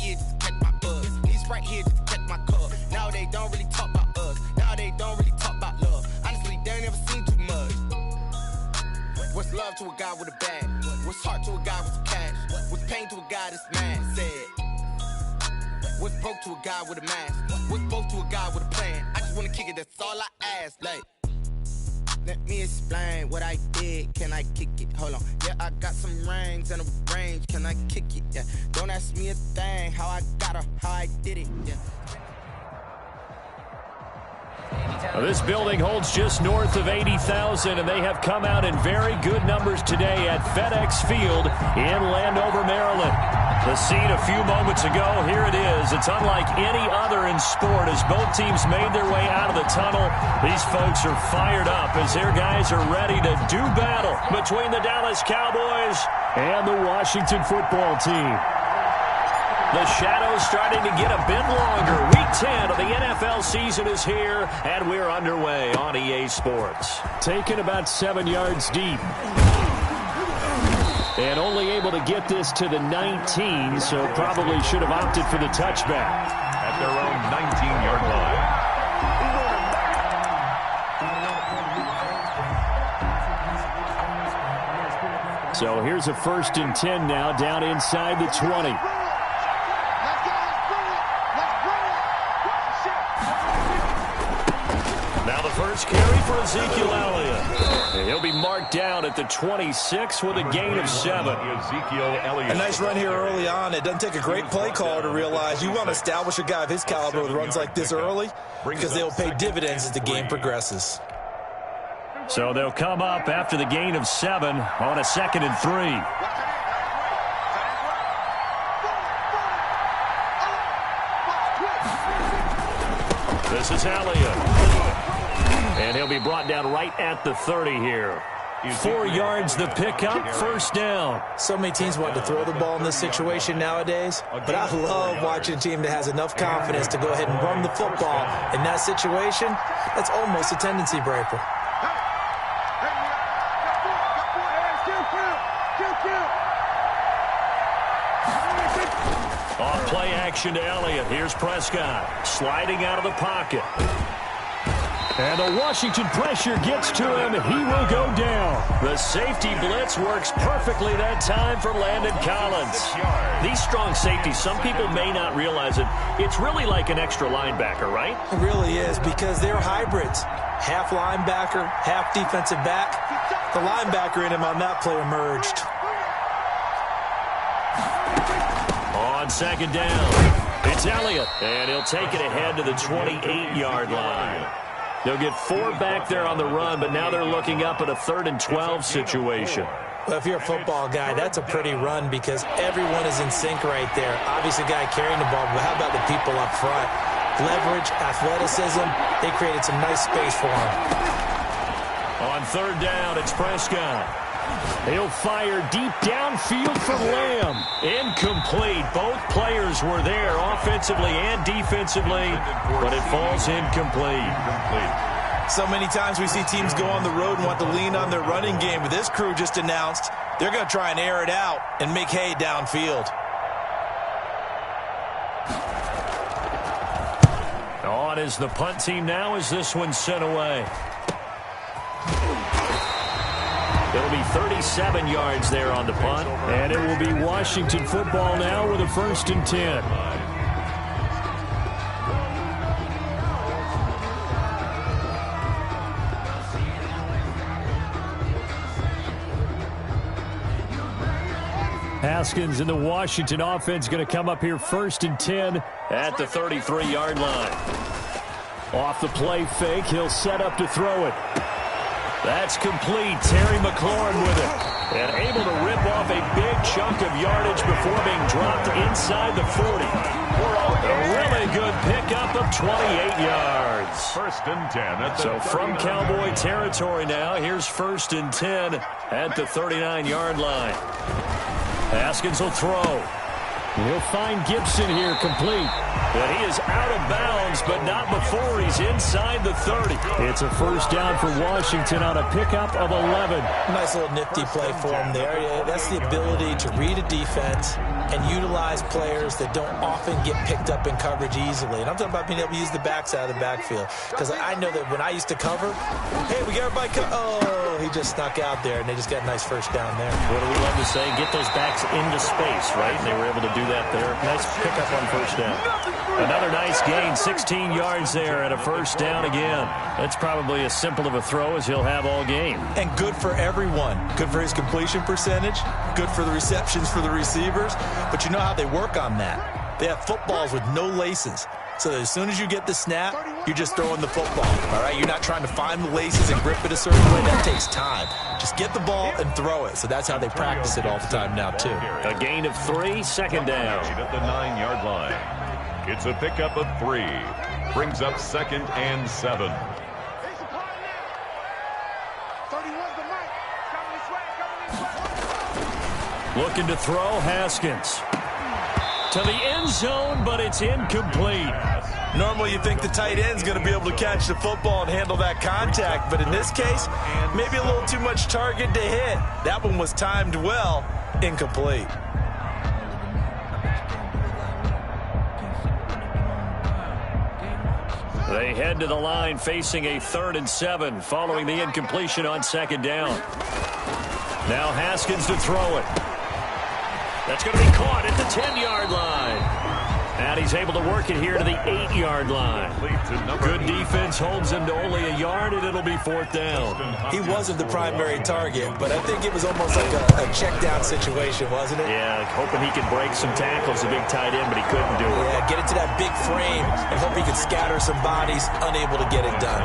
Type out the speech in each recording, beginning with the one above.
ear just to catch my buzz. These right here just to catch my cup. Now they don't really talk about us. Now they don't really talk about love. Honestly, they ain't never seen too much. What's love to a guy with a bag? What's heart to a guy with some cash? What's pain to a guy that's mad? Said. What's broke to a guy with a mask? What's both to a guy with a plan? I just wanna kick it, that's all I ask. Like, let me explain what I did. Can I kick it? Hold on. Yeah, I got some rings and a range. Can I kick it? Yeah. Don't ask me a thing. How I got her, how I did it. Yeah. Well, this building holds just north of 80,000, and they have come out in very good numbers today at FedEx Field in Landover, Maryland. The scene a few moments ago, here it is. It's unlike any other in sport as both teams made their way out of the tunnel. These folks are fired up as their guys are ready to do battle between the Dallas Cowboys and the Washington football team. The shadow's starting to get a bit longer. Week 10 of the NFL season is here, and we're underway on EA Sports. Taken about 7 yards deep. And only able to get this to the 19, so probably should have opted for the touchback. At their own 19-yard line. So here's a 1st and 10 now, down inside the 20. First carry for Ezekiel Elliott. And he'll be marked down at the 26 with a gain of 7. Ezekiel Elliott. A nice run here early on. It doesn't take a great play caller to realize you want to establish a guy of his caliber with runs like this early because they'll pay dividends as the game progresses. So they'll come up after the gain of 7 on a 2nd and 3. This is Elliott. And he'll be brought down right at the 30 here. 4 yards the pickup, 1st down. So many teams want to throw the ball in this situation nowadays, but I love watching a team that has enough confidence to go ahead and run the football. In that situation, that's almost a tendency breaker. Off play action to Elliott. Here's Prescott sliding out of the pocket. And the Washington pressure gets to him. He will go down. The safety blitz works perfectly that time for Landon Collins. These strong safeties, some people may not realize it. It's really like an extra linebacker, right? It really is because they're hybrids. Half linebacker, half defensive back. The linebacker in him on that play emerged. On 2nd down, it's Elliott. And he'll take it ahead to the 28-yard line. They'll get 4 back there on the run, but now they're looking up at a 3rd and 12 situation. Well, if you're a football guy, that's a pretty run because everyone is in sync right there. Obviously, guy carrying the ball, but how about the people up front? Leverage, athleticism, they created some nice space for him. On 3rd down, it's Prescott. He'll fire deep downfield for Lamb. Incomplete. Both players were there offensively and defensively, but it falls incomplete. So many times we see teams go on the road and want to lean on their running game, but this crew just announced they're going to try and air it out and make hay downfield. On is the punt team now as this one's sent away. It'll be 37 yards there on the punt. And it will be Washington football now with a 1st and 10. Haskins and the Washington offense going to come up here 1st and 10 at the 33-yard line. Off the play fake, he'll set up to throw it. That's complete. Terry McLaurin with it. And able to rip off a big chunk of yardage before being dropped inside the 40. A really good pickup of 28 yards. 1st and 10. So from Cowboy territory now, here's 1st and 10 at the 39-yard line. Haskins will throw. He'll find Gibson here complete. But he is out of bounds, but not before he's inside the 30. It's a 1st down for Washington on a pickup of 11. Nice little nifty play for him there. Yeah, that's the ability to read a defense, and utilize players that don't often get picked up in coverage easily. And I'm talking about being able to use the backside of the backfield. Because I know that when I used to cover, hey, we got everybody oh, he just snuck out there, and they just got a nice first down there. What do we love to say? Get those backs into space, right? And they were able to do that there. Nice pickup on first down. Another nice gain, 16 yards there and a first down again. That's probably as simple of a throw as he'll have all game. And good for everyone. Good for his completion percentage. Good for the receptions for the receivers. But you know how they work on that. They have footballs with no laces. So that as soon as you get the snap, you're just throwing the football. All right, you're not trying to find the laces and grip it a certain way. That takes time. Just get the ball and throw it. So that's how they practice it all the time now, too. A gain of 3, second down. At the 9-yard line. It's a pickup of 3. Brings up 2nd and 7. Looking to throw, Haskins. To the end zone, but it's incomplete. Normally you think the tight end's going to be able to catch the football and handle that contact, but in this case, maybe a little too much target to hit. That one was timed well, incomplete. They head to the line facing a 3rd and 7 following the incompletion on 2nd down. Now Haskins to throw it. That's going to be caught at the 10-yard line. And he's able to work it here to the 8-yard line. Good defense holds him to only a yard, and it'll be 4th down. He wasn't the primary target, but I think it was almost like a check-down situation, wasn't it? Yeah, hoping he could break some tackles, a big tight end, but he couldn't do it. Yeah, get it to that big frame and hope he could scatter some bodies, unable to get it done.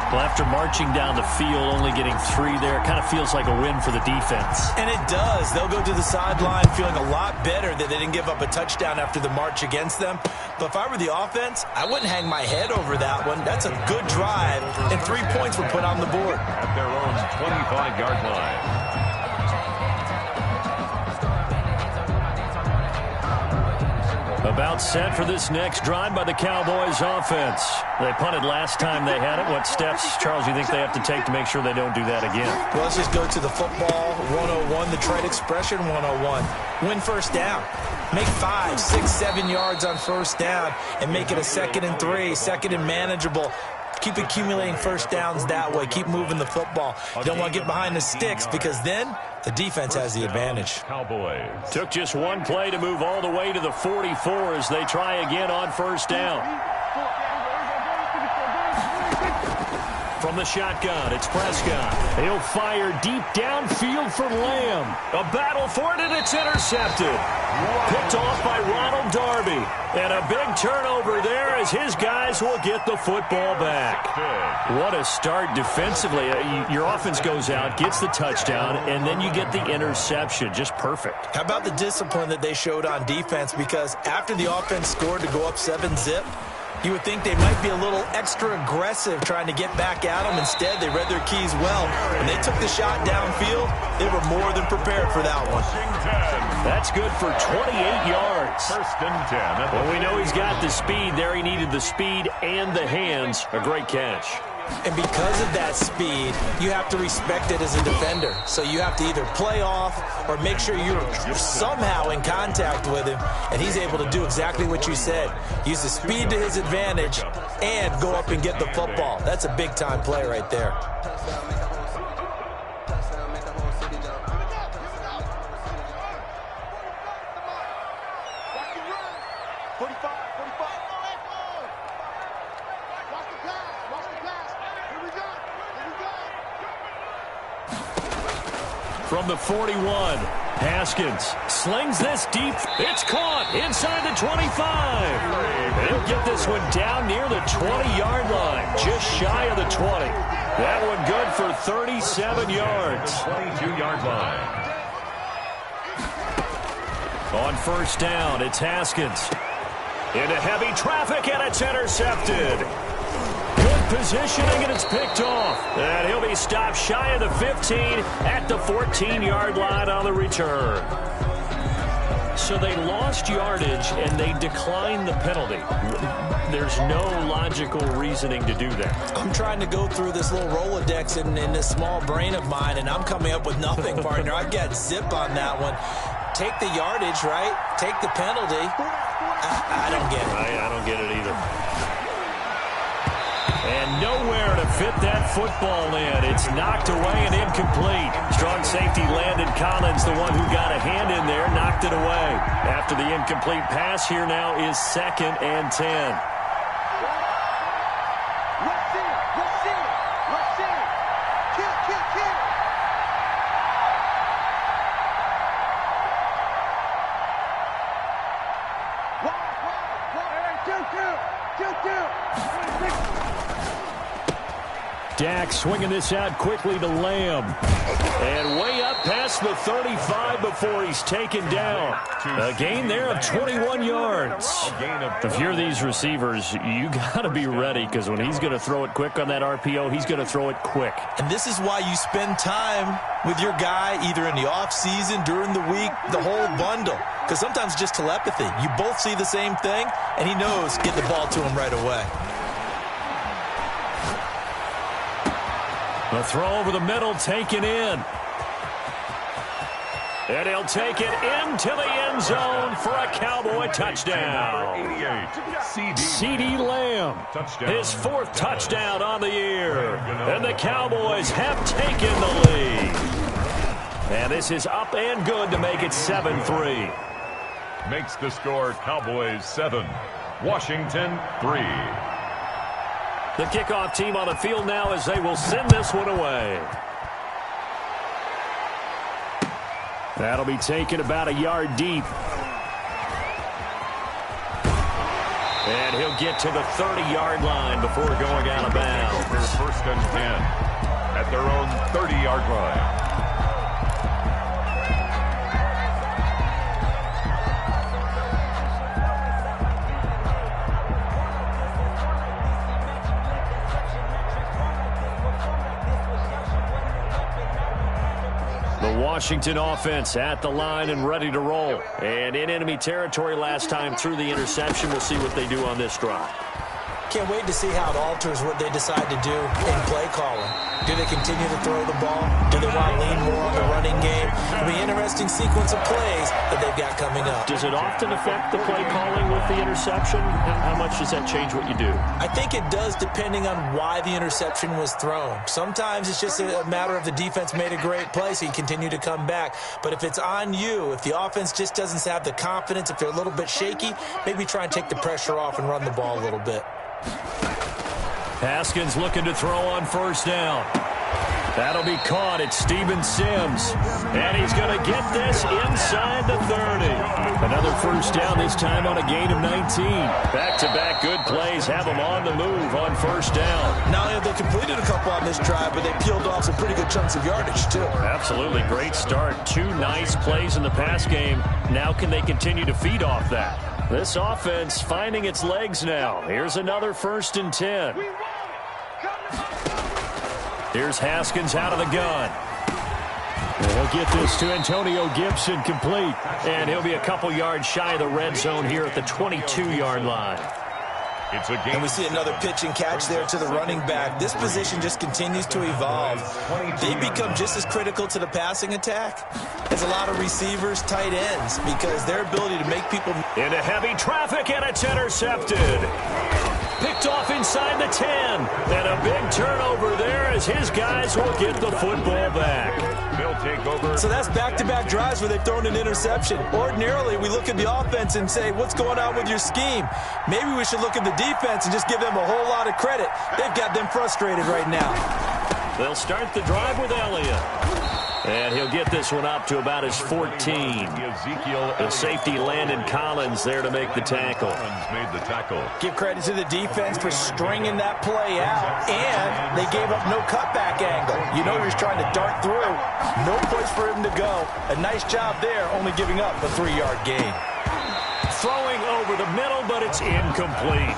Well, after marching down the field, only getting 3 there, kind of feels like a win for the defense. And it does. They'll go to the sideline feeling a lot better that they didn't give up a touchdown after the march against them. But if I were the offense, I wouldn't hang my head over that one. That's a good drive, and 3 points were put on the board. At their own 25-yard line. About set for this next drive by the Cowboys offense. They punted last time they had it. What steps, Charles, you think they have to take to make sure they don't do that again? Well, let's just go to the football 101, the trade expression 101. Win first down. Make 5, 6, 7 yards on first down and make it a 2nd and 3, 2nd and manageable. Keep accumulating first downs that way. Keep moving the football. You don't want to get behind the sticks because then the defense has the advantage. Cowboys. Took just one play to move all the way to the 44 as they try again on first down. From the shotgun, it's Prescott. He'll fire deep downfield for Lamb. A battle for it, and it's intercepted. Picked off by Ronald Darby. And a big turnover there as his guys will get the football back. What a start defensively. Your offense goes out, gets the touchdown, and then you get the interception. Just perfect. How about the discipline that they showed on defense? Because after the offense scored to go up 7-zip, you would think they might be a little extra aggressive trying to get back at them. Instead, they read their keys well. When they took the shot downfield, they were more than prepared for that one. That's good for 28 yards. 1st and 10. Well, we know he's got the speed there. He needed the speed and the hands. A great catch. And because of that speed, you have to respect it as a defender. So you have to either play off or make sure you're somehow in contact with him. And he's able to do exactly what you said. Use the speed to his advantage and go up and get the football. That's a big-time play right there. From the 41, Haskins slings this deep. It's caught inside the 25. He'll get this one down near the 20-yard line, just shy of the 20. That one good for 37 yards. 22-yard line. On first down, it's Haskins. Into heavy traffic, and it's intercepted. Good positioning, and it's picked off. And he'll be stopped shy of the 15 at the 14-yard line on the return. So they lost yardage, and they declined the penalty. There's no logical reasoning to do that. I'm trying to go through this little Rolodex in this small brain of mine, and I'm coming up with nothing, partner. I've got zip on that one. take the yardage, right? Take the penalty. I don't get it. I don't get it either. And nowhere to fit that football in. It's knocked away and incomplete. Strong safety Landon Collins, the one who got a hand in there, knocked it away. After the incomplete pass, here now is 2nd and 10. Dak swinging this out quickly to Lamb. And way up past the 35 before he's taken down. A gain there of 21 yards. If you're these receivers, you got to be ready, because when he's going to throw it quick on that RPO, he's going to throw it quick. And this is why you spend time with your guy either in the offseason, during the week, the whole bundle. Because sometimes it's just telepathy. You both see the same thing, and he knows get the ball to him right away. A throw over the middle, taken in. And he'll take it into the end zone for a Cowboy touchdown. CeeDee Lamb, his 4th touchdown on the year. And the Cowboys have taken the lead. And this is up and good to make it 7-3. Makes the score Cowboys 7, Washington 3. The kickoff team on the field now as they will send this one away. That'll be taken about a yard deep. And he'll get to the 30-yard line before going out of bounds. 1st and 10 at their own 30-yard line. Washington offense at the line and ready to roll. And in enemy territory last time through the interception. We'll see what they do on this drive. Can't wait to see how it alters what they decide to do in play calling. Do they continue to throw the ball? Do they want to lean more on the running game? It'll be an interesting sequence of plays that they've got coming up. Does it often affect the play calling with the interception? How much does that change what you do? I think it does, depending on why the interception was thrown. Sometimes it's just a matter of the defense made a great play, so you continue to come back. But if it's on you, if the offense just doesn't have the confidence, if they're a little bit shaky, maybe try and take the pressure off and run the ball a little bit. Haskins looking to throw on 1st down. That'll be caught. It's Steven Sims. And he's going to get this inside the 30. Another 1st down, this time on a gain of 19. Back-to-back good plays have them on the move on 1st down. Not only have they completed a couple on this drive, but they peeled off some pretty good chunks of yardage, too. Absolutely. Great start. 2 nice plays in the pass game. Now can they continue to feed off that? This offense finding its legs now. Here's another 1st and 10. Here's Haskins out of the gun. And he'll get this to Antonio Gibson complete. And he'll be a couple yards shy of the red zone here at the 22-yard line. It's a game. And we see another pitch and catch there to the running back. This position just continues to evolve. They become just as critical to the passing attack as a lot of receivers, tight ends, because their ability to make people... Into heavy traffic, and it's intercepted. Picked off inside the 10. And a big turnover there as his guys will get the football back. They'll take over. So that's back-to-back drives where they've thrown an interception. Ordinarily, we look at the offense and say, what's going on with your scheme? Maybe we should look at the defense and just give them a whole lot of credit. They've got them frustrated right now. They'll start the drive with Elliott. And he'll get this one up to about his 14. The safety Landon Collins there to make the tackle. Made the tackle. Give credit to the defense for stringing that play out, and they gave up no cutback angle. You know he was trying to dart through. No place for him to go. A nice job there, only giving up a 3-yard gain. Throwing over the middle, but it's incomplete.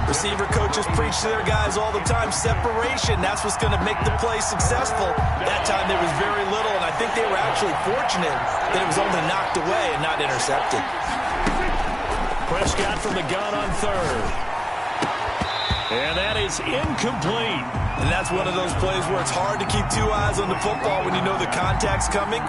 Receiver coaches preach to their guys all the time, separation, that's what's going to make the play successful. That time there was very little, and I think they were actually fortunate that it was only knocked away and not intercepted. Prescott from the gun on 3rd. And that is incomplete. And that's one of those plays where it's hard to keep 2 eyes on the football when you know the contact's coming.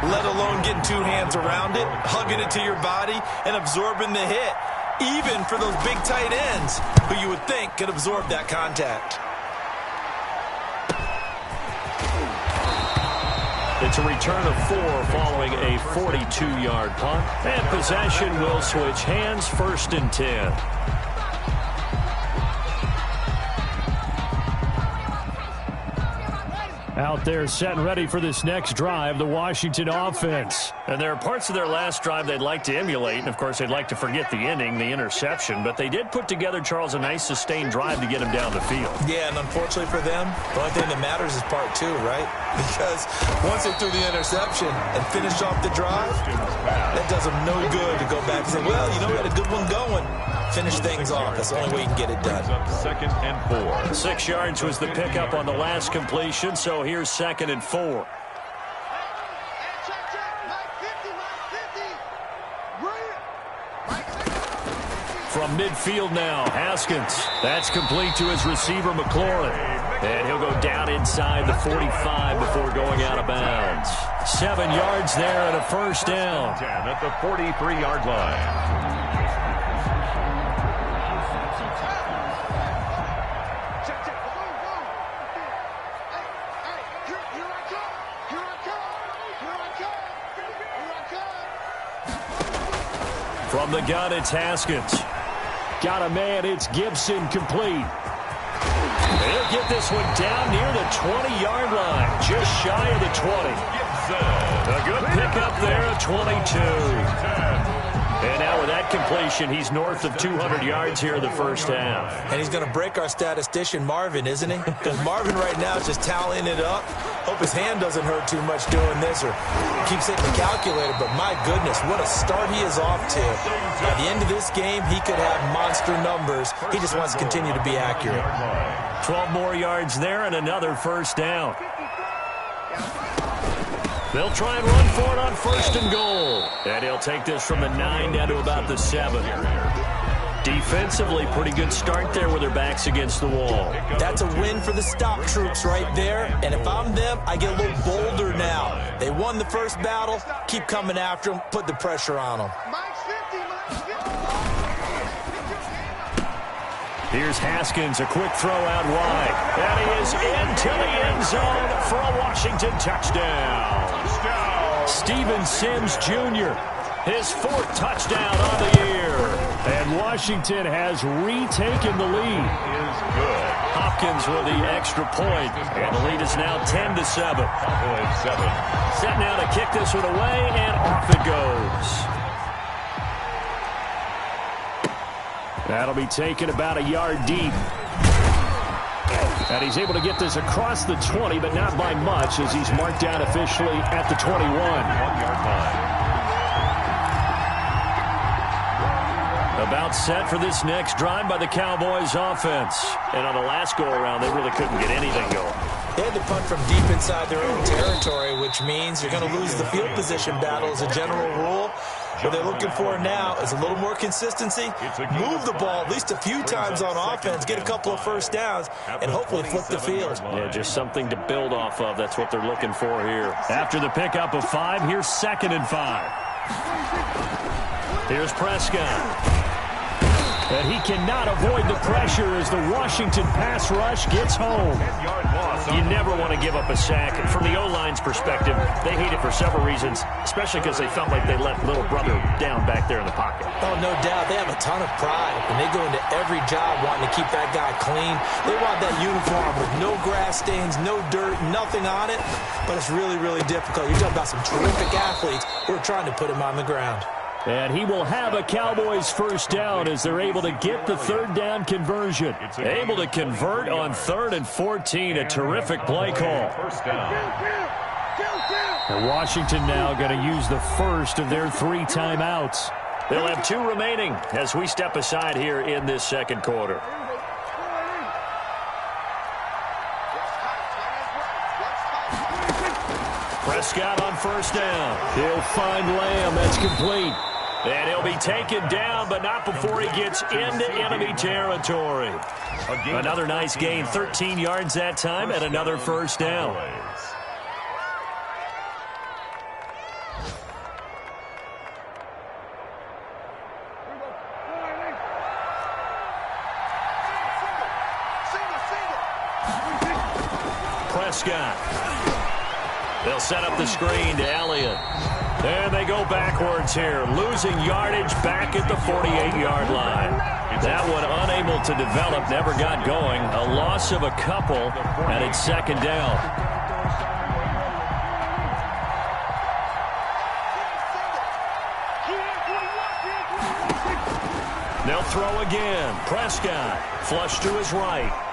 let alone getting two hands around it, hugging it to your body, and absorbing the hit, even for those big tight ends who you would think could absorb that contact. It's a return of 4 following a 42-yard punt. And possession will switch hands, 1st and 10. Out there set and ready for this next drive, the Washington offense. And there are parts of their last drive they'd like to emulate, and of course they'd like to forget the ending, the interception, but they did put together, Charles, a nice sustained drive to get them down the field. Yeah, and unfortunately for them, the only thing that matters is part 2, right? Because once they threw the interception and finished off the drive, that does them no good to go back and say, well, you know, we had a good one going. Finish things off. That's the only way you can get it done. 2nd and 4. 6 yards was the pickup on the last completion, so here's 2nd and 4. From midfield now, Haskins. That's complete to his receiver, McLaurin. And he'll go down inside the 45 before going out of bounds. 7 yards there and a 1st down. 10 at the 43-yard line. From the gun, it's Haskins. Got a man, it's Gibson, complete. He'll get this one down near the 20-yard line, just shy of the 20. A good pickup there at 22. And now with that completion, he's north of 200 yards here in the 1st half. And he's going to break our statistician, Marvin, isn't he? Because Marvin right now is just tallying it up. Hope his hand doesn't hurt too much doing this or keeps hitting the calculator. But my goodness, what a start he is off to. By the end of this game, he could have monster numbers. He just wants to continue to be accurate. 12 more yards there and another 1st down. They'll try and run for it on 1st and goal. And he'll take this from the 9 down to about the 7. Defensively, pretty good start there with their backs against the wall. That's a win for the stop troops right there. And if I'm them, I get a little bolder now. They won the first battle. Keep coming after them. Put the pressure on them. Here's Haskins, a quick throw out wide. And he is into the end zone for a Washington touchdown. Steven Sims Jr., his 4th touchdown on the year. And Washington has retaken the lead. Hopkins with the extra point. And the lead is now 10-7. Set now to kick this one away, and off it goes. That'll be taken about a yard deep. And he's able to get this across the 20, but not by much, as he's marked down officially at the 21. 1-yard line. About set for this next drive by the Cowboys offense. And on the last go-around, they really couldn't get anything going. They had to punt from deep inside their own territory, which means you're going to lose the field position battle as a general rule. What they're looking for now is a little more consistency, move the ball at least a few times on offense, get a couple of 1st downs, and hopefully flip the field. Yeah, just something to build off of. That's what they're looking for here. After the pickup of 5, here's 2nd and 5. Here's Prescott. And he cannot avoid the pressure as the Washington pass rush gets home. You never want to give up a sack. From the O-line's perspective, they hate it for several reasons, especially because they felt like they let little brother down back there in the pocket. Oh, no doubt. They have a ton of pride, and they go into every job wanting to keep that guy clean. They want that uniform with no grass stains, no dirt, nothing on it. But it's really, really difficult. You're talking about some terrific athletes who are trying to put him on the ground. And he will have a Cowboys 1st down as they're able to get the 3rd down conversion. Able to convert on 3rd and 14. A terrific play call. And Washington now going to use the first of their 3 timeouts. They'll have 2 remaining as we step aside here in this 2nd quarter. Prescott on 1st down. He'll find Lamb. That's complete. And he'll be taken down, but not before he gets into enemy territory. Another nice gain, 13 yards that time, and another 1st down. Prescott. They'll set up the screen to Elliott. And they go backwards here, losing yardage back at the 48-yard line. That one unable to develop, never got going. A loss of a couple, and it's second down. They'll throw again. Prescott, flush to his right.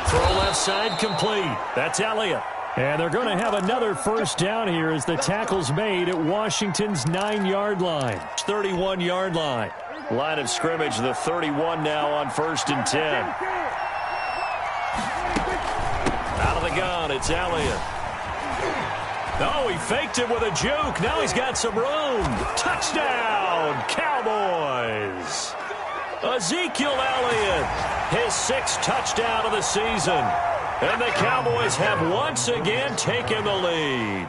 Throw left side complete. That's Elliott. And they're going to have another first down here as the tackle's made at Washington's 9-yard line. 31-yard line. Line of scrimmage, the 31 now on 1st and 10. Out of the gun, it's Elliott. Oh, he faked it with a juke. Now he's got some room. Touchdown, Cowboys. Ezekiel Elliott, his 6th touchdown of the season. And the Cowboys have once again taken the lead.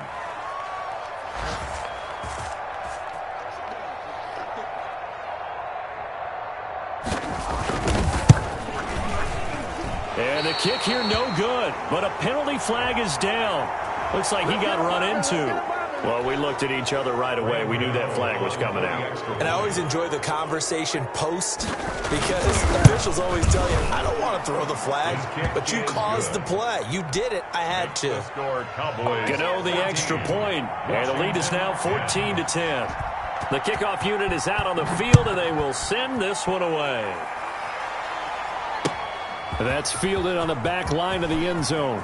And the kick here no good, but a penalty flag is down. Looks like he got run into. Well, we looked at each other right away. We knew that flag was coming out. And I always enjoy the conversation post because officials always tell you, I don't want to throw the flag, but you caused the play. You did it. I had to. Gano the extra point, and the lead is now 14-10. The kickoff unit is out on the field, and they will send this one away. That's fielded on the back line of the end zone.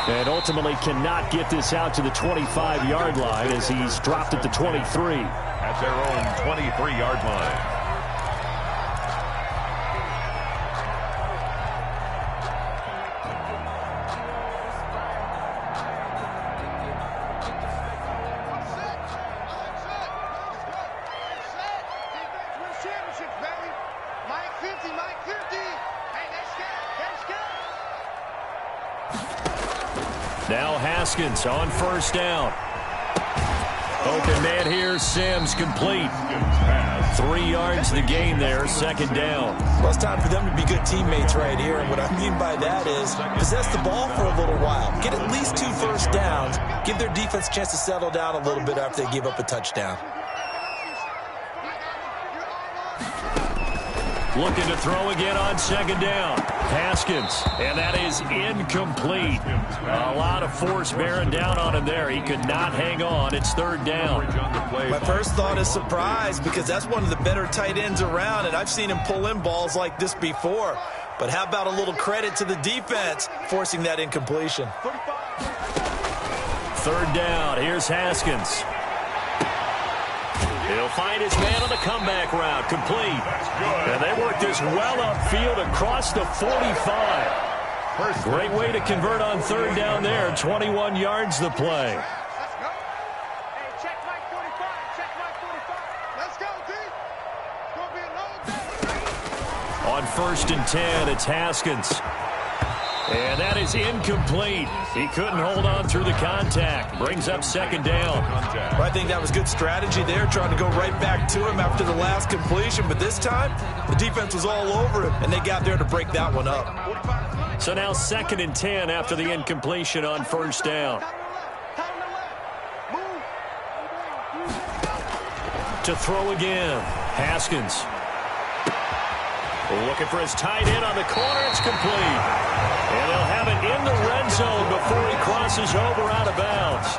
And ultimately cannot get this out to the 25-yard line as he's dropped at the 23. At their own 23-yard line. Now Haskins on 1st down. Open man here, Sims complete. 3 yards the gain there, 2nd down. Well, it's time for them to be good teammates right here. And what I mean by that is possess the ball for a little while. Get at least 2 first downs. Give their defense a chance to settle down a little bit after they give up a touchdown. Looking to throw again on 2nd down. Haskins, and that is incomplete. A lot of force bearing down on him there. He could not hang on. It's 3rd down. My first thought is surprise because that's one of the better tight ends around, and I've seen him pull in balls like this before. But how about a little credit to the defense forcing that incompletion? 3rd down. Here's Haskins. He'll find his man on the comeback route, complete. And they work this well upfield across the 45. Great way to convert on 3rd down there. 21 yards the play. On 1st and 10, it's Haskins. And that is incomplete. He couldn't hold on through the contact. Brings up 2nd down. Well, I think that was good strategy there, trying to go right back to him after the last completion. But this time, the defense was all over him, and they got there to break that one up. So now 2nd and 10 after the incompletion on 1st down. To throw again, Haskins. Looking for his tight end on the corner. It's complete. And they'll have it in the red zone before he crosses over out of bounds.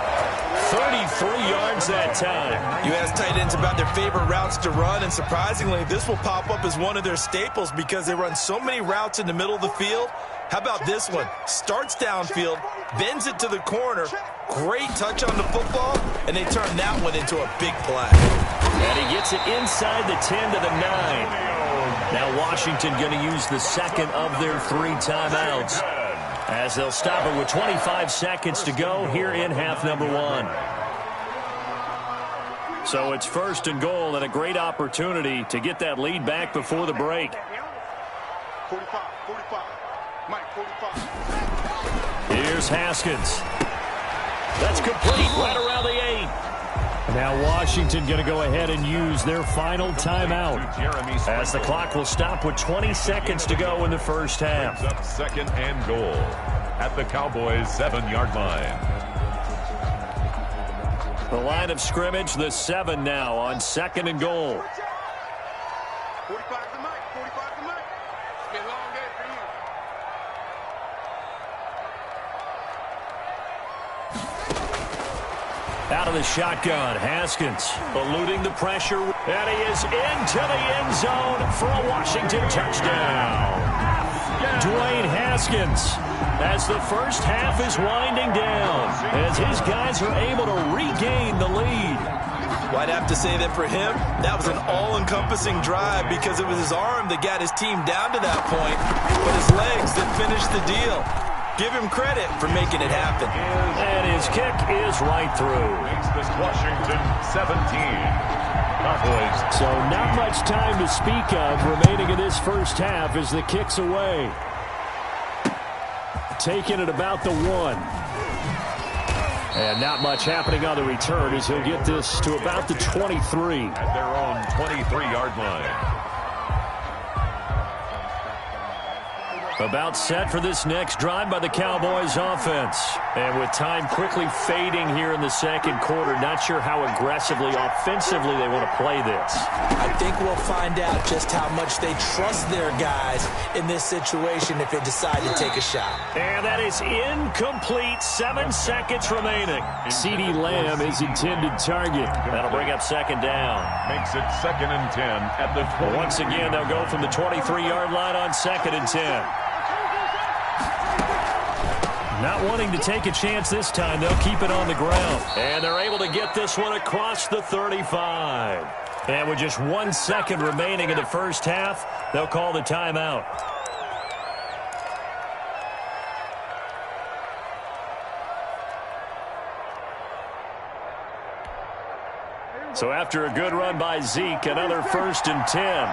33 yards that time. You ask tight ends about their favorite routes to run, and surprisingly, this will pop up as one of their staples because they run so many routes in the middle of the field. How about this one? Starts downfield, bends it to the corner. Great touch on the football, and they turn that one into a big play. And he gets it inside the 10 to the 9. Now Washington going to use the 2nd of their 3 timeouts as they'll stop it with 25 seconds to go here in half number 1. So it's 1st and goal and a great opportunity to get that lead back before the break. 45. Mike, 45. Here's Haskins. That's complete right around the 8. Now Washington going to go ahead and use their final timeout, as the clock will stop with 20 seconds to go in the first half. Brings up second and goal at the Cowboys' 7-yard line. The line of scrimmage, the 7 now on second and goal. 45 to Mike. 45 to Mike. It's been a long day for you. Out of the shotgun, Haskins eluding the pressure, and he is into the end zone for a Washington touchdown. Dwayne Haskins, as the first half is winding down, as his guys are able to regain the lead. Well, I'd have to say that for him, that was an all-encompassing drive because it was his arm that got his team down to that point, but his legs that finished the deal. Give him credit for making it happen. And his kick is right through. Makes this Washington 17. Cowboys. So not much time to speak of remaining in this first half as the kick's away. Taking it about the 1. And not much happening on the return as he'll get this to about the 23. At their own 23-yard line. About set for this next drive by the Cowboys offense. And with time quickly fading here in the second quarter, not sure how aggressively, offensively they want to play this. I think we'll find out just how much they trust their guys in this situation if they decide to take a shot. And that is incomplete. 7 seconds remaining. CeeDee Lamb is intended target. That'll bring up second down. Makes it 2nd and 10 at the 20. Once again, they'll go from the 23-yard line on 2nd and 10. Not wanting to take a chance this time, they'll keep it on the ground. And they're able to get this one across the 35. And with just 1 second remaining in the first half, they'll call the timeout. So after a good run by Zeke, another 1st and 10.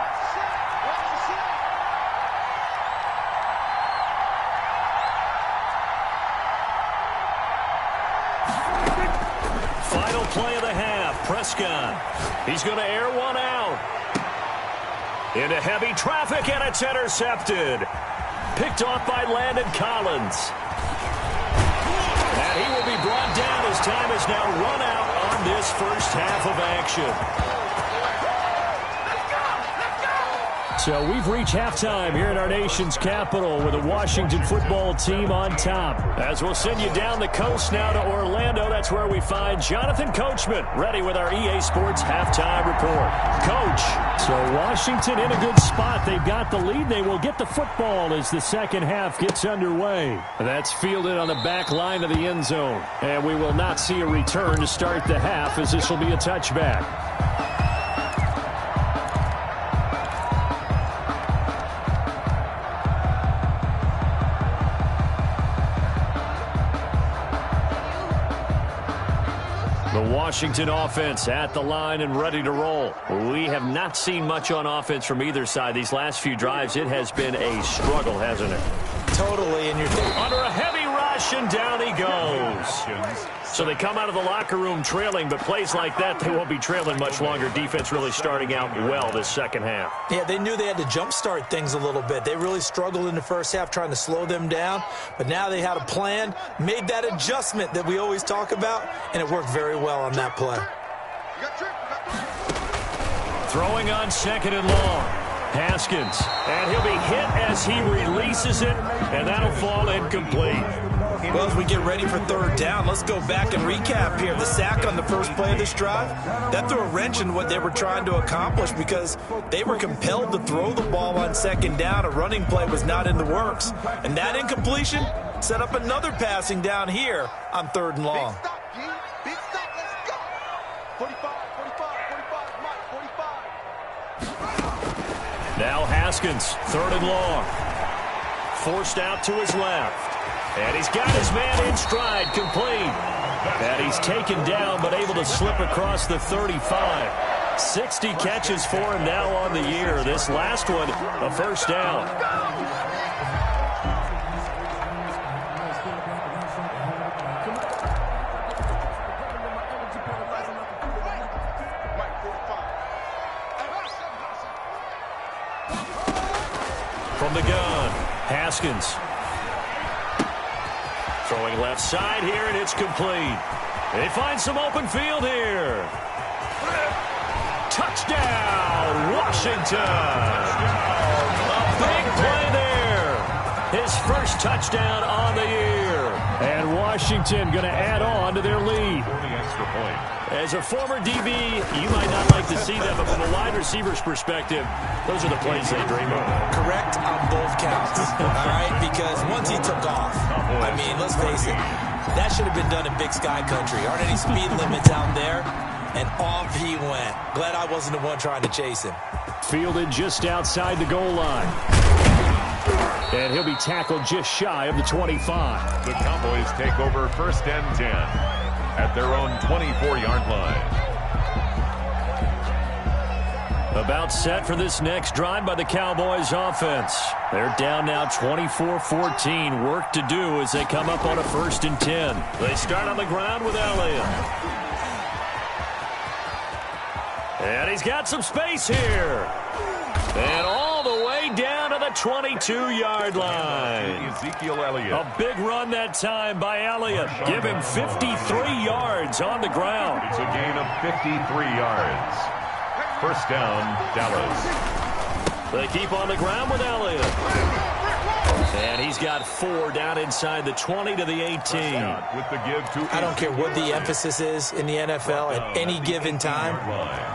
Final play of the half. Prescott. He's going to air one out. Into heavy traffic, and it's intercepted. Picked off by Landon Collins. And he will be brought down as time is now run out on this first half of action. So we've reached halftime here in our nation's capital with the Washington football team on top. As we'll send you down the coast now to Orlando, that's where we find Jonathan Coachman ready with our EA Sports halftime report. Coach, so Washington in a good spot. They've got the lead. They will get the football as the second half gets underway. That's fielded on the back line of the end zone. And we will not see a return to start the half as this will be a touchback. The Washington offense at the line and ready to roll. We have not seen much on offense from either side. These last few drives, it has been a struggle, hasn't it? Totally, and you're under a heavy rush, and down he goes. So they come out of the locker room trailing, but plays like that, they won't be trailing much longer. Defense really starting out well this second half. Yeah, they knew they had to jumpstart things a little bit. They really struggled in the first half trying to slow them down, but now they had a plan, made that adjustment that we always talk about, and it worked very well on that play. Throwing on second and long. Haskins, and he'll be hit as he releases it, and that'll fall incomplete. Well, as we get ready for third down, let's go back and recap here. The sack on the first play of this drive, that threw a wrench in what they were trying to accomplish because they were compelled to throw the ball on second down. A running play was not in the works, and that incompletion set up another passing down here on third and long. Big stop, let's go. 45, 45. Now Haskins, third and long. Forced out to his left. And he's got his man in stride, complete. And he's taken down, but able to slip across the 35. 60 catches for him now on the year. This last one, a first down. From the gun, Haskins. Throwing left side here, and it's complete. They find some open field here. Touchdown, Washington. A big play there. His first touchdown on the year. And Washington going to add on to their lead. As a former DB, you might not like to see that, but from a wide receiver's perspective, those are the plays they dream of. Correct on both counts, all right? Because once he took off, I mean, let's face it, that should have been done in Big Sky country. Aren't any speed limits out there? And off he went. Glad I wasn't the one trying to chase him. Fielded just outside the goal line. And he'll be tackled just shy of the 25. The Cowboys take over 1st and 10 at their own 24-yard line. About set for this next drive by the Cowboys offense. They're down now 24-14. Work to do as they come up on a 1st and 10. They start on the ground with Elliott. And he's got some space here. And all the way down to the 22-yard line. Ezekiel Elliott. A big run that time by Elliott. Give him 53 yards on the ground. It's a gain of 53 yards. 1st down, Dallas. They keep on the ground with Elliott. And he's got 4 down inside the 20 to the 18. With the give to I don't care what the emphasis is in the NFL at any given time.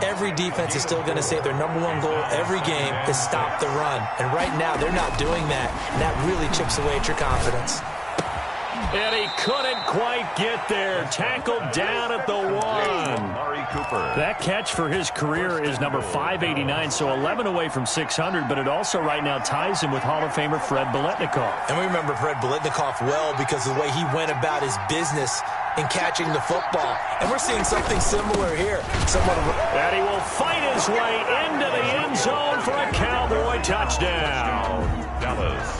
Every defense is still going to say their #1 goal every game is stop the run. And right now, they're not doing that. And that really chips away at your confidence. And he couldn't quite get there. Tackled down at the 1. That catch for his career is number 589, so 11 away from 600, but it also right now ties him with Hall of Famer Fred Biletnikoff. And we remember Fred Biletnikoff well because of the way he went about his business in catching the football. And we're seeing something similar here. And he will fight his way into the end zone for a Cowboy touchdown.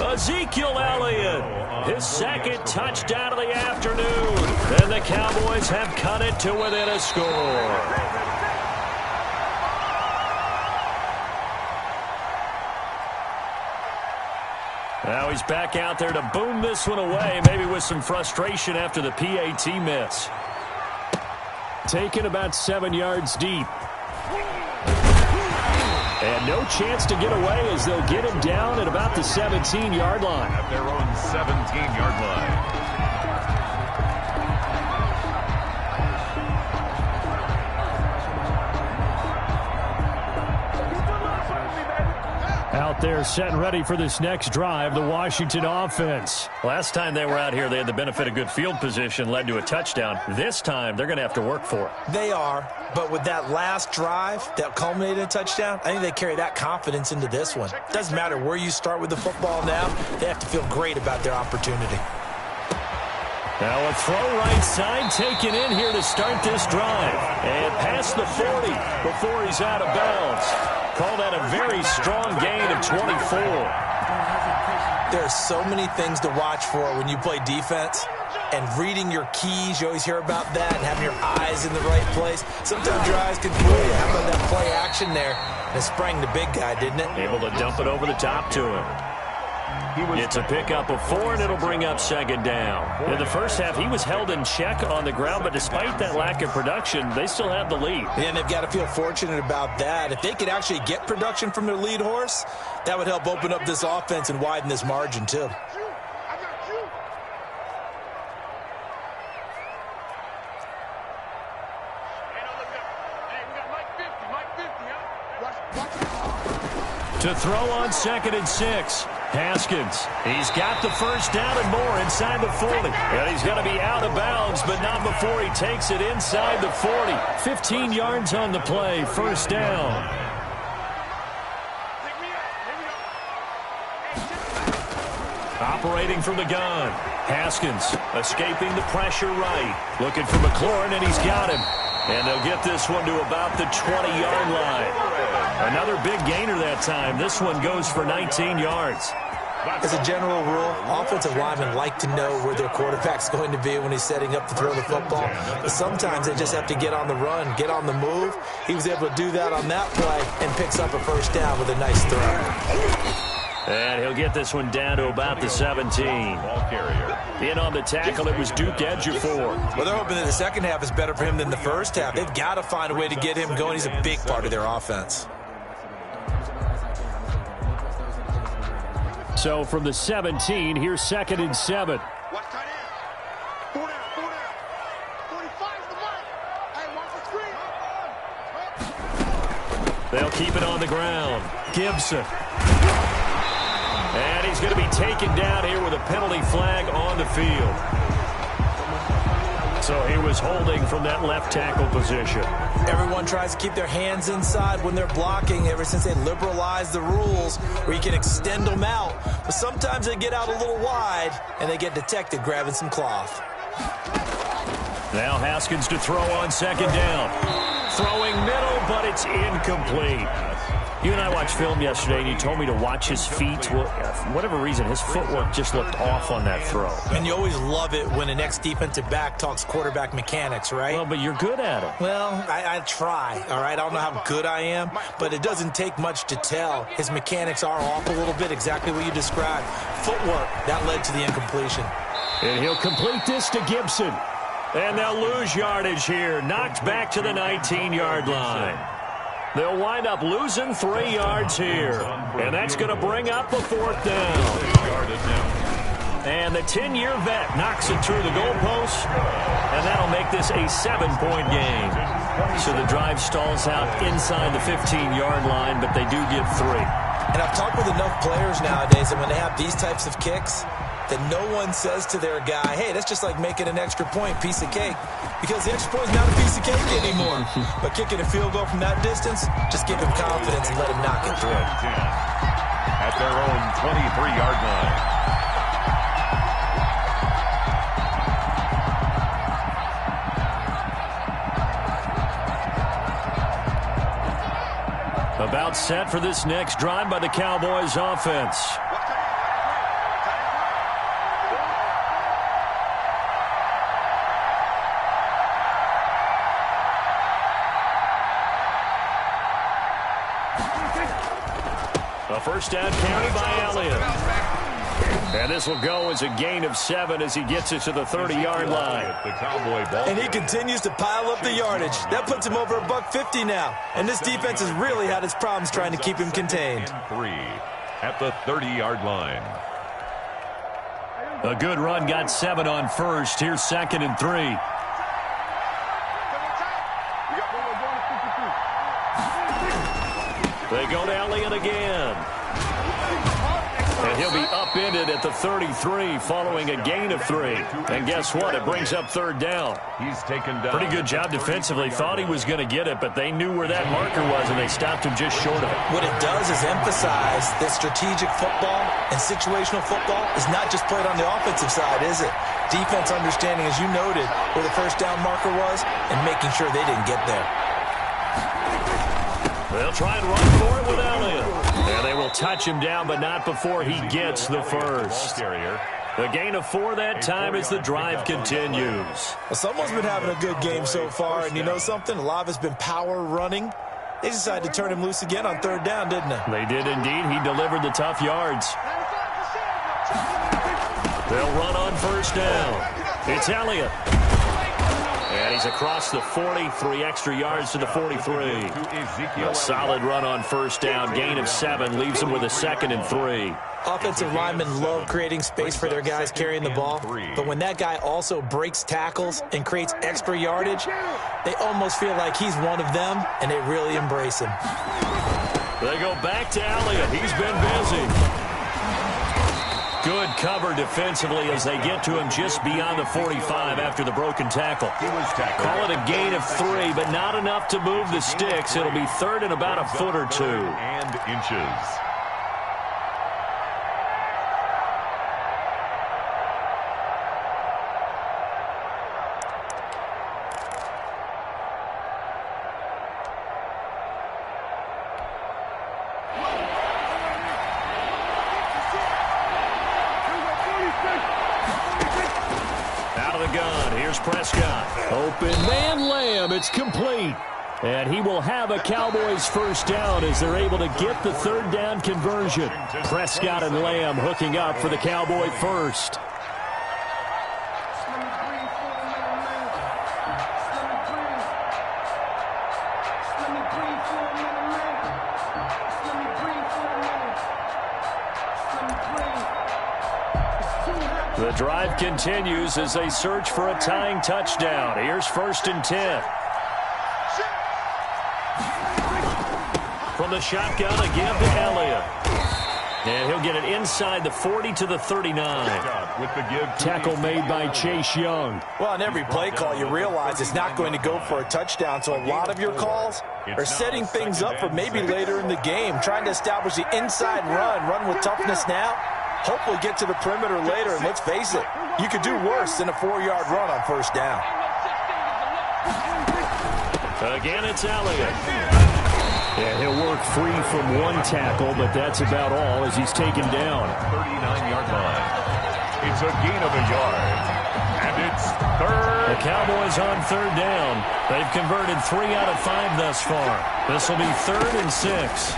Ezekiel Elliott, his 2nd touchdown of the afternoon. And the Cowboys have cut it to within a score. Now he's back out there to boom this one away, maybe with some frustration after the PAT miss. Taken about 7 yards deep. And no chance to get away as they'll get him down at about the 17-yard line. At their own 17-yard line. Out there set and ready for this next drive, the Washington offense. Last time they were out here, they had the benefit of good field position, led to a touchdown. This time, they're going to have to work for it. They are, but with that last drive that culminated in a touchdown, I think they carry that confidence into this one. Doesn't matter where you start with the football now, they have to feel great about their opportunity. Now a throw right side taken in here to start this drive. And past the 40 before he's out of bounds. Call that a very strong gain of 24. There are so many things to watch for when you play defense. And reading your keys, you always hear about that, and having your eyes in the right place. Sometimes your eyes can fool you. How about that play action there? And it sprang the big guy, didn't it? Able to dump it over the top to him. It's a pickup of 4, and it'll bring up 2nd down. In the first half, he was held in check on the ground, but despite that lack of production, they still have the lead. And they've got to feel fortunate about that. If they could actually get production from their lead horse, that would help open up this offense and widen this margin, too. To throw on 2nd and 6. Haskins, he's got the first down and more inside the 40. And he's going to be out of bounds, but not before he takes it inside the 40. 15 yards on the play, 1st down. Operating from the gun. Haskins escaping the pressure right. Looking for McLaurin, and he's got him. And they'll get this one to about the 20-yard line. Another big gainer that time. This one goes for 19 yards. As a general rule, offensive linemen like to know where their quarterback's going to be when he's setting up to throw the football. But sometimes they just have to get on the run, get on the move. He was able to do that on that play and picks up a 1st down with a nice throw. And he'll get this one down to about the 17. Ball carrier. In on the tackle, it was Duke Ejiofor. Well, they're hoping that the second half is better for him than the first half. They've got to find a way to get him going. He's a big part of their offense. So from the 17, here's 2nd and 7. Watch tight end. 4 down, 4 down. 45's the mark. Hey, watch the screen. They'll keep it on the ground. Gibson. And he's going to be taken down here with a penalty flag on the field. So he was holding from that left tackle position. Everyone tries to keep their hands inside when they're blocking ever since they liberalized the rules where you can extend them out. But sometimes they get out a little wide and they get detected grabbing some cloth. Now Haskins to throw on 2nd down. Throwing middle, but it's incomplete. You and I watched film yesterday, and you told me to watch his feet. Well, for whatever reason, his footwork just looked off on that throw. And you always love it when an ex-defensive back talks quarterback mechanics, right? Well, but you're good at it. Well, I try, all right? I don't know how good I am, but it doesn't take much to tell. His mechanics are off a little bit, exactly what you described. Footwork, that led to the incompletion. And he'll complete this to Gibson. And they'll lose yardage here. Knocked back to the 19-yard line. They'll wind up losing 3 yards here. And that's going to bring up a 4th down. And the 10-year vet knocks it through the goalpost. And that'll make this a 7-point game. So the drive stalls out inside the 15-yard line, but they do get 3. And I've talked with enough players nowadays that when they have these types of kicks, that no one says to their guy, hey, that's just like making an extra point, piece of cake. Because the extra point is not a piece of cake anymore. But kicking a field goal from that distance, just give him confidence and let him knock it through. At their own 23-yard line. About set for this next drive by the Cowboys offense. A first down carry by Elliott. And this will go as a gain of 7 as he gets it to the 30-yard line. And he continues to pile up the yardage. That puts him over $150 now. And this defense has really had its problems trying to keep him contained. 3 at the 30-yard line. A good run got 7 on first. Here's 2nd and 3. They go to Elliott again. And he'll be upended at the 33 following a gain of 3. And guess what? It brings up 3rd down. He's taken down. Pretty good job defensively. Thought he was going to get it, but they knew where that marker was, and they stopped him just short of it. What it does is emphasize that strategic football and situational football is not just played on the offensive side, is it? Defense understanding, as you noted, where the first down marker was and making sure they didn't get there. They'll try and run for it with Elliott. And they will touch him down, but not before he gets the first. The gain of 4 that time as the drive continues. Well, someone's been having a good game so far, and you know something? A lot of it's been power running. They decided to turn him loose again on 3rd down, didn't they? They did indeed. He delivered the tough yards. They'll run on first down. It's Elliott. And he's across the 40, 3 extra yards to the 43. A solid run on first down, gain of 7, leaves him with a 2nd and 3. Offensive linemen love creating space for their guys carrying the ball, but when that guy also breaks tackles and creates extra yardage, they almost feel like he's one of them, and they really embrace him. They go back to Elliott. He's been busy. Good cover defensively as they get to him just beyond the 45 after the broken tackle. Call it a gain of 3, but not enough to move the sticks. It'll be 3rd and about a foot or 2. And inches. Out of the gun, here's Prescott. Open man, Lamb, it's complete. And he will have a Cowboys first down as they're able to get the third down conversion. Prescott and Lamb hooking up for the Cowboy first. The drive continues as they search for a tying touchdown. Here's 1st and 10. From the shotgun, a give to Elliott. And he'll get it inside the 40 to the 39. Tackle made by Chase Young. Well, on every play call, you realize it's not going to go for a touchdown, so a lot of your calls are setting things up for maybe later in the game, trying to establish the inside run with toughness now, hopefully get to the perimeter later, and let's face it, you could do worse than a 4-yard run on first down. Again, it's Elliott. Yeah, he'll work free from one tackle, but that's about all as he's taken down. 39-yard line. It's a gain of a yard. And it's third. The Cowboys on third down. They've converted 3 out of 5 thus far. This will be 3rd and 6.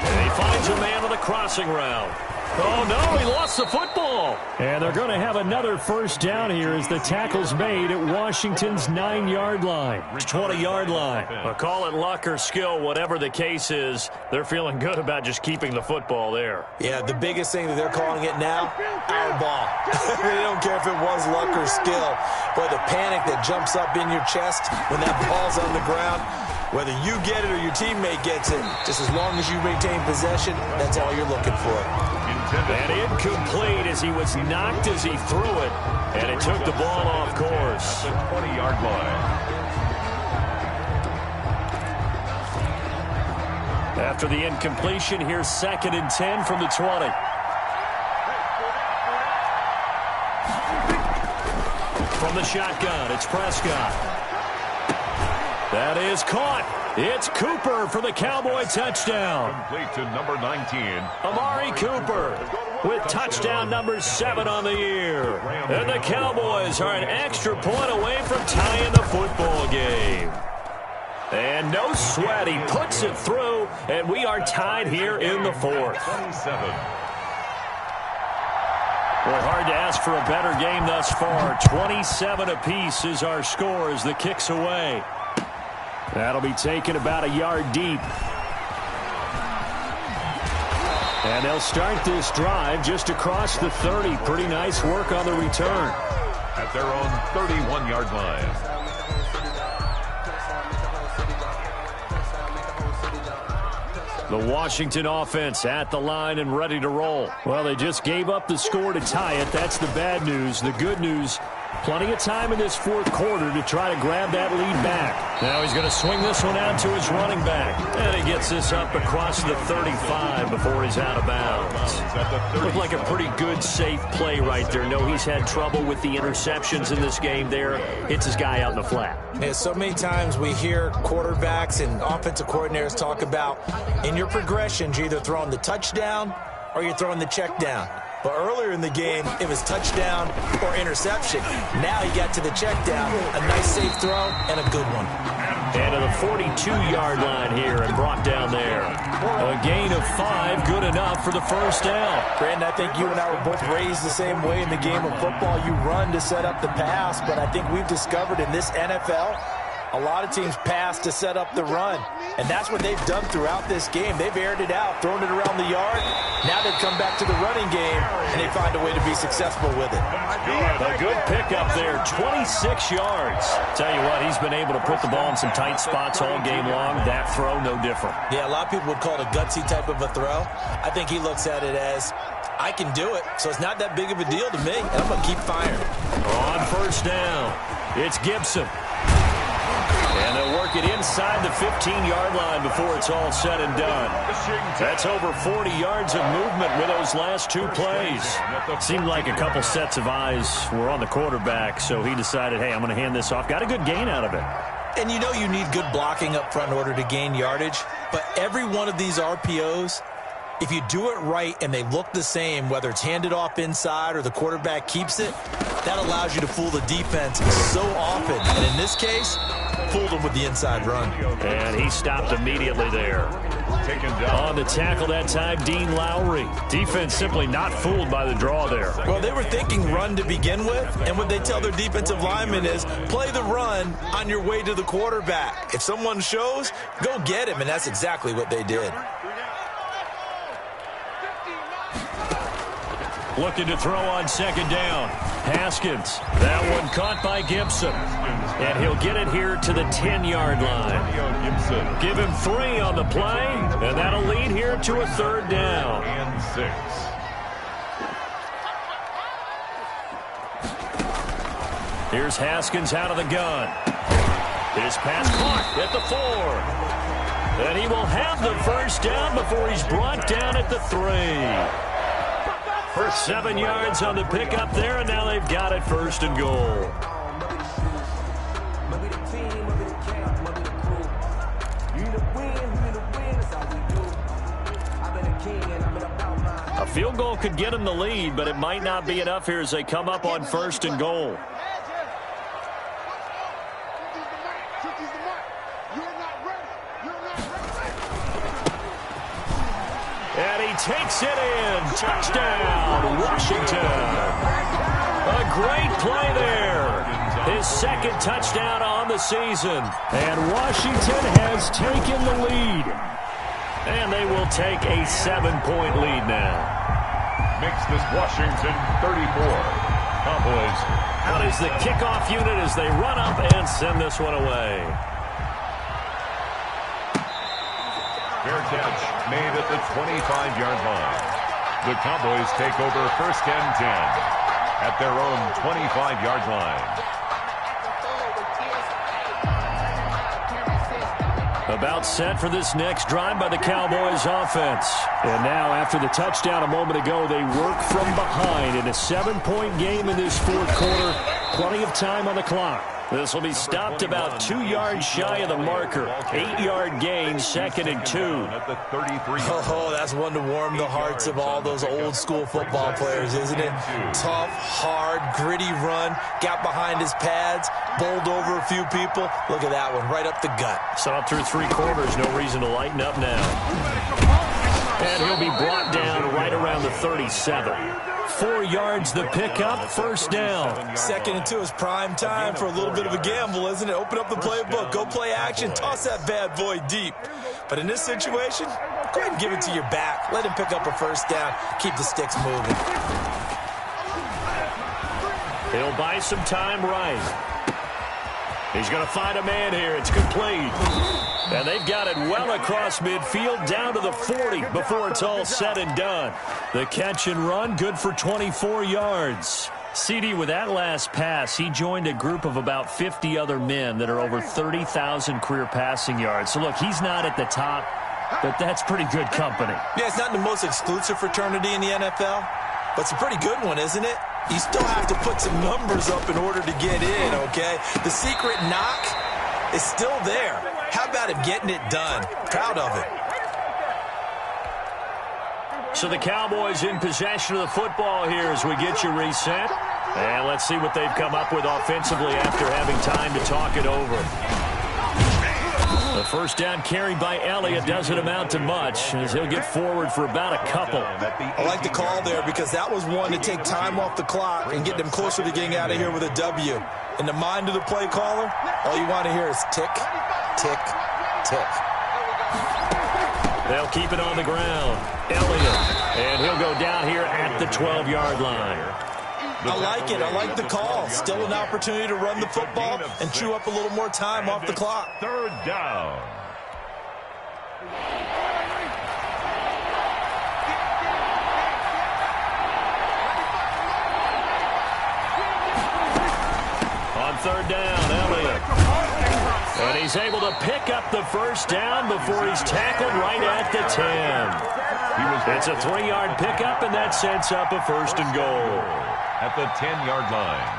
And he finds a man on the crossing route. Oh, no, he lost the football. And they're going to have another first down here as the tackle's made at Washington's 9-yard line. 20-yard line. Well, call it luck or skill, whatever the case is, they're feeling good about just keeping the football there. Yeah, the biggest thing that they're calling it now, our ball. They don't care if it was luck or skill. But the panic that jumps up in your chest when that ball's on the ground, whether you get it or your teammate gets it, just as long as you maintain possession, that's all you're looking for. And incomplete as he was knocked as he threw it, and it took the ball off course. The 20-yard line. After the incompletion, here's 2nd and 10 from the 20. From the shotgun, it's Prescott. That is caught. It's Cooper for the Cowboy touchdown. Complete to number 19. Amari Cooper with touchdown number 7 on the year. And the Cowboys are an extra point away from tying the football game. And no sweat, he puts it through, and we are tied here in the 4th. 27. Boy, hard to ask for a better game thus far. 27 apiece is our score as the kick's away. That'll be taken about a yard deep. And they'll start this drive just across the 30. Pretty nice work on the return. At their own 31-yard line. The Washington offense at the line and ready to roll. Well, they just gave up the score to tie it. That's the bad news. The good news, plenty of time in this 4th quarter to try to grab that lead back. Now he's going to swing this one out to his running back. And he gets this up across the 35 before he's out of bounds. Looked like a pretty good, safe play right there. No, he's had trouble with the interceptions in this game there. Hits his guy out in the flat. Yeah, so many times we hear quarterbacks and offensive coordinators talk about in your progressions, you're either throwing the touchdown or you're throwing the check down. But earlier in the game, it was touchdown or interception. Now he got to the check down, a nice safe throw, and a good one. And to the 42-yard line here and brought down there. A gain of 5, good enough for the first down. Brandon, I think you and I were both raised the same way in the game of football. You run to set up the pass, but I think we've discovered in this NFL, a lot of teams pass to set up the run. And that's what they've done throughout this game. They've aired it out, thrown it around the yard. Now they've come back to the running game, and they find a way to be successful with it. A good pickup there, 26 yards. Tell you what, he's been able to put the ball in some tight spots all game long. That throw, no different. Yeah, a lot of people would call it a gutsy type of a throw. I think he looks at it as, I can do it, so it's not that big of a deal to me, and I'm going to keep firing. On first down, it's Gibson. And they'll work it inside the 15-yard line before it's all said and done. That's over 40 yards of movement with those last 2 plays. Seemed like a couple sets of eyes were on the quarterback, so he decided, hey, I'm going to hand this off. Got a good gain out of it. And you know you need good blocking up front in order to gain yardage, but every one of these RPOs, if you do it right and they look the same, whether it's handed off inside or the quarterback keeps it, That allows you to fool the defense so often. And in this case, fooled them with the inside run. And he stopped immediately there. On the tackle that time, Dean Lowry. Defense simply not fooled by the draw there. Well, they were thinking run to begin with, and what they tell their defensive linemen is play the run on your way to the quarterback. If someone shows, go get him, and that's exactly what they did. Looking to throw on second down. Haskins. That one caught by Gibson. And he'll get it here to the 10-yard line. Give him 3 on the play, and that'll lead here to a third down. And 6. Here's Haskins out of the gun. His pass caught at the 4. And he will have the first down before he's brought down at the 3. 7 yards on the pickup there, and now they've got it first and goal. A field goal could get them the lead, but it might not be enough here as they come up on first and goal. And he takes it in. Touchdown, Washington. A great play there. His second touchdown on the season. And Washington has taken the lead. And they will take a 7-point lead now. Makes this Washington 34. Cowboys. Out is the kickoff unit as they run up and send this one away. Fair catch made at the 25-yard line. The Cowboys take over first and 10 at their own 25-yard line. About set for this next drive by the Cowboys offense. And now after the touchdown a moment ago, they work from behind in a 7-point game in this fourth quarter. Plenty of time on the clock. This will be stopped about 2 yards shy of the marker. 8-yard gain, 2nd and 2. Oh, that's one to warm the hearts of all those old school football players, isn't it? Tough, hard, gritty run. Got behind his pads, bowled over a few people. Look at that one, right up the gut. Saw it through 3 quarters, no reason to lighten up now. And he'll be brought down right around the 37. 4 yards the pickup, first down. 2nd and 2 is prime time for a little bit of a gamble, isn't it? Open up the playbook, go play action, toss that bad boy deep. But in this situation, go ahead and give it to your back. Let him pick up a first down, keep the sticks moving. He'll buy some time right. He's going to find a man here. It's complete. And they've got it well across midfield down to the 40 before it's all said and done. The catch and run, good for 24 yards. CD, with that last pass, he joined a group of about 50 other men that are over 30,000 career passing yards. So, look, he's not at the top, but that's pretty good company. Yeah, it's not the most exclusive fraternity in the NFL, but it's a pretty good one, isn't it? You still have to put some numbers up in order to get in, okay? The secret knock is still there. How about him getting it done? Proud of it. So the Cowboys in possession of the football here as we get you reset. And let's see what they've come up with offensively after having time to talk it over. The first down carried by Elliott doesn't amount to much as he'll get forward for about a couple. I like the call there because that was one to take time off the clock and get them closer to getting out of here with a W. In the mind of the play caller, all you want to hear is tick, tick, tick. They'll keep it on the ground. Elliott, and he'll go down here at the 12-yard line. I like it. I like the call. Still an opportunity to run the football and chew up a little more time off the clock. Third down. On third down, Elliott. And he's able to pick up the first down before he's tackled right at the 10. It's a 3-yard pickup, and that sets up a first and goal. At the 10-yard line.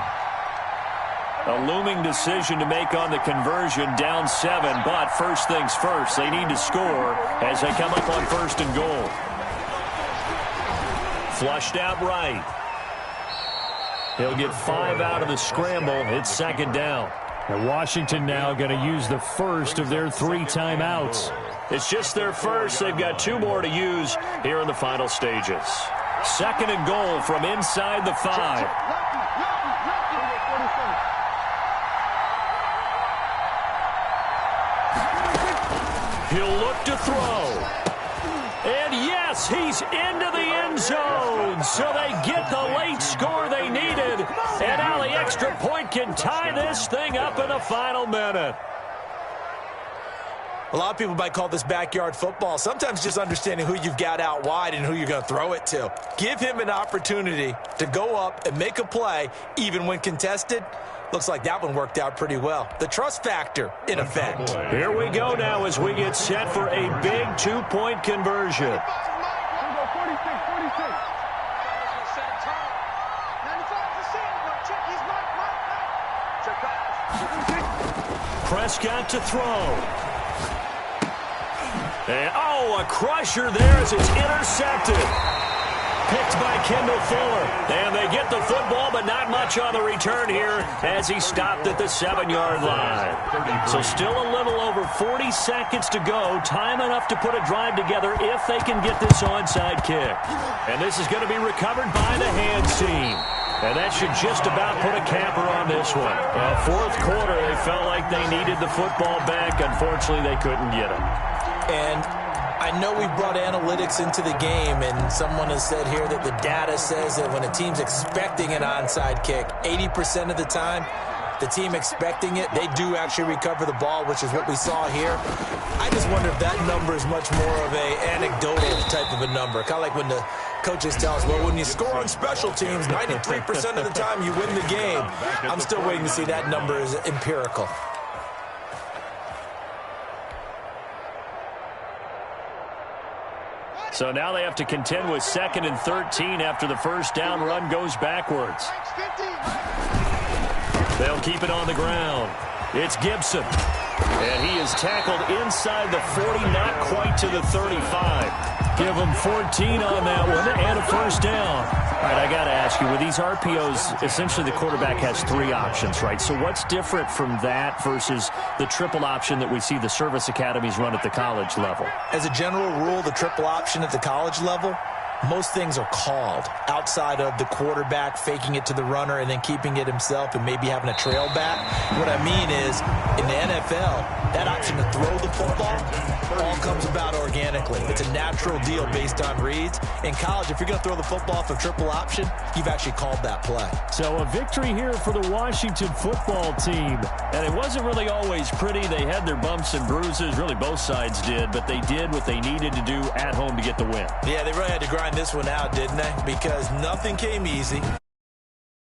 A looming decision to make on the conversion, down 7, but first things first, they need to score as they come up on first and goal. Flushed out right. He'll get 5 out of the scramble. It's second down. And Washington now going to use the first of their 3 timeouts. It's just their first. They've got 2 more to use here in the final stages. Second and goal from inside the 5. He'll look to throw. And yes, he's into the end zone. So they get the late score they needed. And now the extra point can tie this thing up in the final minute. A lot of people might call this backyard football. Sometimes just understanding who you've got out wide and who you're going to throw it to. Give him an opportunity to go up and make a play, even when contested. Looks like that one worked out pretty well. The trust factor in effect. Here we go now as we get set for a big 2-point conversion. Prescott to throw. And, a crusher there as it's intercepted. Picked by Kendall Fuller. And they get the football, but not much on the return here as he stopped at the 7-yard line. So still a little over 40 seconds to go. Time enough to put a drive together if they can get this onside kick. And this is going to be recovered by the hands team. And that should just about put a capper on this one. Well, fourth quarter, they felt like they needed the football back. Unfortunately, they couldn't get it. And I know we brought analytics into the game, and someone has said here that the data says that when a team's expecting an onside kick, 80% of the time, the team expecting it, they do actually recover the ball, which is what we saw here. I just wonder if that number is much more of a anecdotal type of a number. Kind of like when the coaches tell us, well, when you score on special teams, 93% of the time you win the game. I'm still waiting to see that number is empirical. So now they have to contend with 2nd and 13 after the first down run goes backwards. They'll keep it on the ground. It's Gibson. And he is tackled inside the 40, not quite to the 35. Give him 14 on that one and a first down. All right, I got to ask you, with these RPOs, essentially the quarterback has 3 options, right? So what's different from that versus the triple option that we see the service academies run at the college level? As a general rule, the triple option at the college level, most things are called outside of the quarterback faking it to the runner and then keeping it himself and maybe having a trail back. What I mean is, in the NFL, that option to throw the football all comes about organically. It's a natural deal based on reads. In college, if you're going to throw the football off a triple option, you've actually called that play. So a victory here for the Washington football team. And it wasn't really always pretty. They had their bumps and bruises. Really, both sides did. But they did what they needed to do at home to get the win. Yeah, they really had to grind this one out, didn't they? Because nothing came easy.